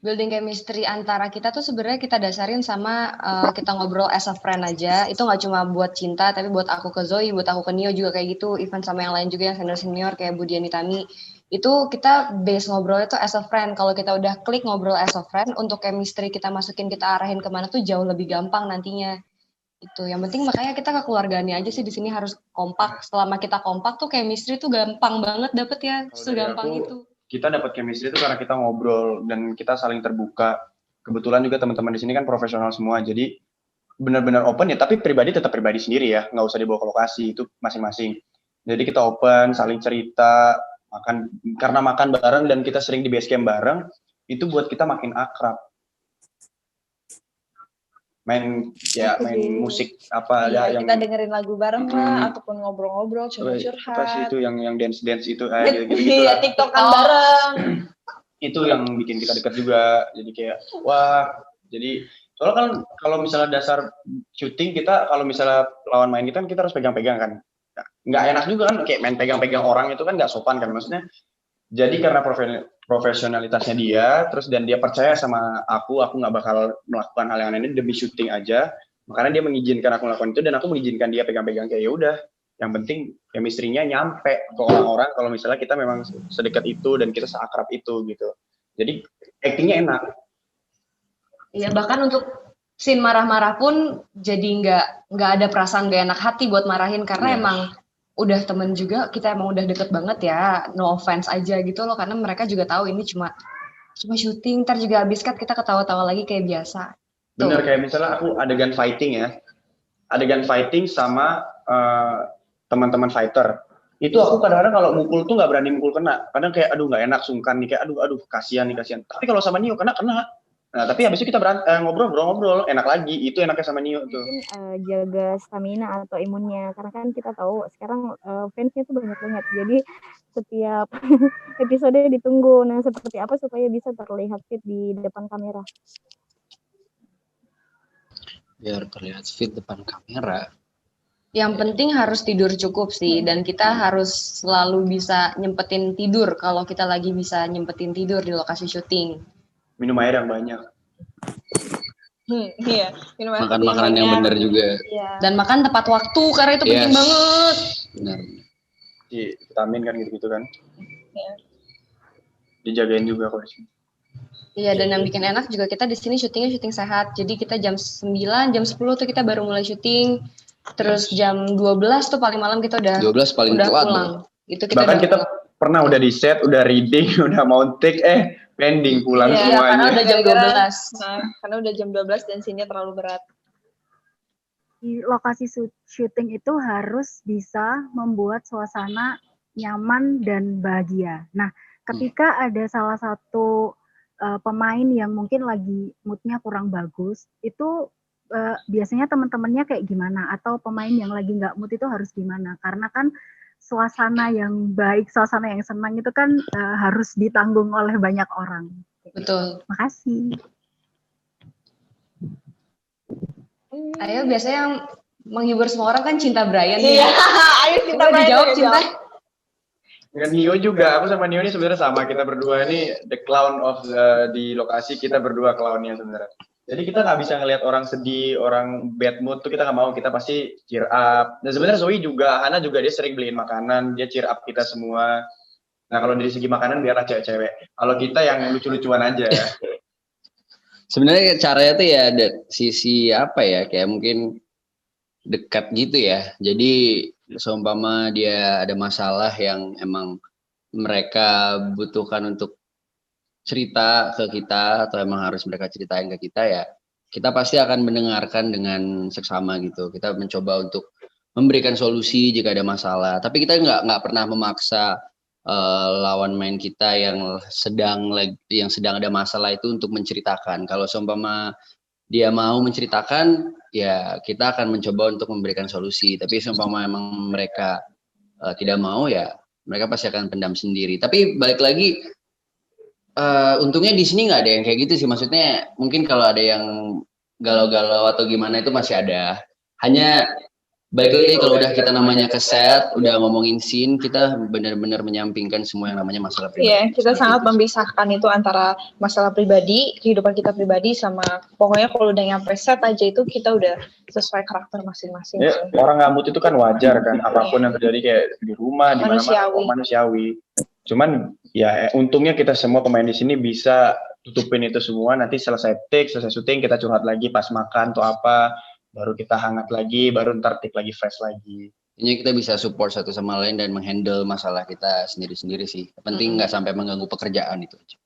building chemistry antara kita tuh sebenarnya kita dasarin sama kita ngobrol as a friend aja. Itu nggak cuma buat cinta, tapi buat aku ke Zoe, buat aku ke Nio juga kayak gitu. Even sama yang lain juga yang senior-senior kayak Budiani Tami. Itu kita base ngobrolnya tuh as a friend. Kalau kita udah klik ngobrol as a friend, untuk chemistry kita masukin, kita arahin kemana tuh jauh lebih gampang nantinya. Itu yang penting, makanya kita kekeluargaannya aja sih di sini harus kompak. Selama kita kompak tuh chemistry tuh gampang banget dapet ya, segampang itu. Kita dapat chemistry itu karena kita ngobrol dan kita saling terbuka. Kebetulan juga teman-teman di sini kan profesional semua, jadi benar-benar open ya, tapi pribadi tetap pribadi sendiri ya, nggak usah dibawa ke lokasi, itu masing-masing. Jadi kita open, saling cerita, karena makan bareng dan kita sering di base camp bareng, itu buat kita makin akrab. Main musik apa ya yang kita dengerin lagu bareng lah, ataupun ngobrol-ngobrol, curhat. Apa sih itu yang dance itu gitu. Iya, TikTokan bareng. Itu yang bikin kita dekat juga. Jadi kayak jadi soalnya kan kalau misalnya dasar syuting kita, kalau misalnya lawan main kita kan kita harus pegang-pegang kan. Nggak enak juga kan kayak main pegang-pegang orang itu kan nggak sopan kan maksudnya. Jadi karena profesionalitasnya dia, terus dan dia percaya sama aku nggak bakal melakukan hal yang aneh demi syuting aja. Makanya dia mengizinkan aku melakukan itu dan aku mengizinkan dia pegang-pegang kayak ya udah. Yang penting chemistry-nya nyampe ke orang-orang kalau misalnya kita memang sedekat itu dan kita seakrab itu gitu. Jadi acting-nya enak. Iya, bahkan untuk scene marah-marah pun jadi nggak ada perasaan nggak enak hati buat marahin, karena emang udah temen juga, kita emang udah deket banget ya, no offense aja gitu loh, karena mereka juga tahu ini cuma syuting, ntar juga habis cut kita ketawa-tawa lagi kayak biasa. Bener, kayak misalnya aku adegan fighting sama teman-teman fighter, itu aku kadang-kadang kalau mukul tuh nggak berani mukul kena, kadang kayak aduh nggak enak, sungkan nih, kayak aduh kasihan. Tapi kalau sama Nio kena. Nah, tapi habis itu kita ngobrol enak lagi. Itu enaknya sama Nio tuh. Mungkin jaga stamina atau imunnya, karena kan kita tahu sekarang fansnya tuh banyak banget. Jadi setiap episode ditunggu. Nah, seperti apa supaya bisa terlihat fit di depan kamera? Biar terlihat fit depan kamera. Yang penting harus tidur cukup sih, dan kita harus selalu bisa nyempetin tidur kalau kita lagi bisa nyempetin tidur di lokasi syuting. Minum air yang banyak. Iya, makan makanan yang benar juga. Iya. Dan makan tepat waktu, karena itu penting banget. Benar. Di vitamin kan gitu kan. Iya. Dijagain juga kok. Iya, dan yang bikin enak juga kita di sini syuting sehat. Jadi kita jam 9, jam 10 tuh kita baru mulai syuting. Terus jam 12 tuh paling malam kita udah 12 paling udah telat pulang. Itu kita bahkan kita pernah udah di set, udah reading, udah mau take, pending pulang iya, semuanya. Karena udah jam 12. Karena udah jam 12 dan scene-nya terlalu berat. Di lokasi syuting itu harus bisa membuat suasana nyaman dan bahagia. Nah, ketika ada salah satu pemain yang mungkin lagi moodnya kurang bagus, itu biasanya teman-temannya kayak gimana? Atau pemain yang lagi nggak mood itu harus gimana? Karena kan suasana yang baik, suasana yang senang itu kan harus ditanggung oleh banyak orang. Betul. Makasih. Ayo, biasanya yang menghibur semua orang kan Cinta Brian. Iya, ayo Cinta Brian. Dijawab Cinta. Dengan Nio juga, aku sama Nio ini sebenarnya sama, kita berdua ini the clown of di lokasi, kita berdua clownnya sebenarnya. Jadi kita nggak bisa ngelihat orang sedih, orang bad mood tuh kita nggak mau, kita pasti cheer up. Dan sebenarnya Zoe juga, Hana juga dia sering beliin makanan, dia cheer up kita semua. Nah kalau dari segi makanan biarlah cewek-cewek, kalau kita yang lucu-lucuan aja. Sebenarnya caranya tuh ya ada sisi apa ya, kayak mungkin dekat gitu ya. Jadi seumpama dia ada masalah yang emang mereka butuhkan untuk cerita ke kita, atau emang harus mereka ceritain ke kita, ya kita pasti akan mendengarkan dengan seksama gitu. Kita mencoba untuk memberikan solusi jika ada masalah, tapi kita nggak pernah memaksa lawan main kita yang sedang ada masalah itu untuk menceritakan. Kalau seumpama dia mau menceritakan, ya kita akan mencoba untuk memberikan solusi. Tapi seumpama memang mereka tidak mau, ya mereka pasti akan pendam sendiri. Tapi balik lagi, untungnya di sini nggak ada yang kayak gitu sih. Maksudnya mungkin kalau ada yang galau-galau atau gimana itu masih ada. Hanya Baik lagi kalau udah kita namanya ke set, udah ngomongin scene, kita benar-benar menyampingkan semua yang namanya masalah pribadi. Iya, kita Seperti sangat itu. memisahkan itu antara masalah pribadi, kehidupan kita pribadi sama pokoknya kalau udah nyampe set aja itu kita udah sesuai karakter masing-masing. Ya, orang ngamut itu kan wajar kan, apapun yang terjadi kayak di rumah, di mana-mana, manusiawi. Cuman ya untungnya kita semua pemain di sini bisa tutupin itu semua, nanti selesai take, selesai syuting kita curhat lagi pas makan atau apa, baru kita hangat lagi, baru ntar take lagi fresh lagi. Intinya kita bisa support satu sama lain dan menghandle masalah kita sendiri-sendiri sih. Penting nggak sampai mengganggu pekerjaan itu aja.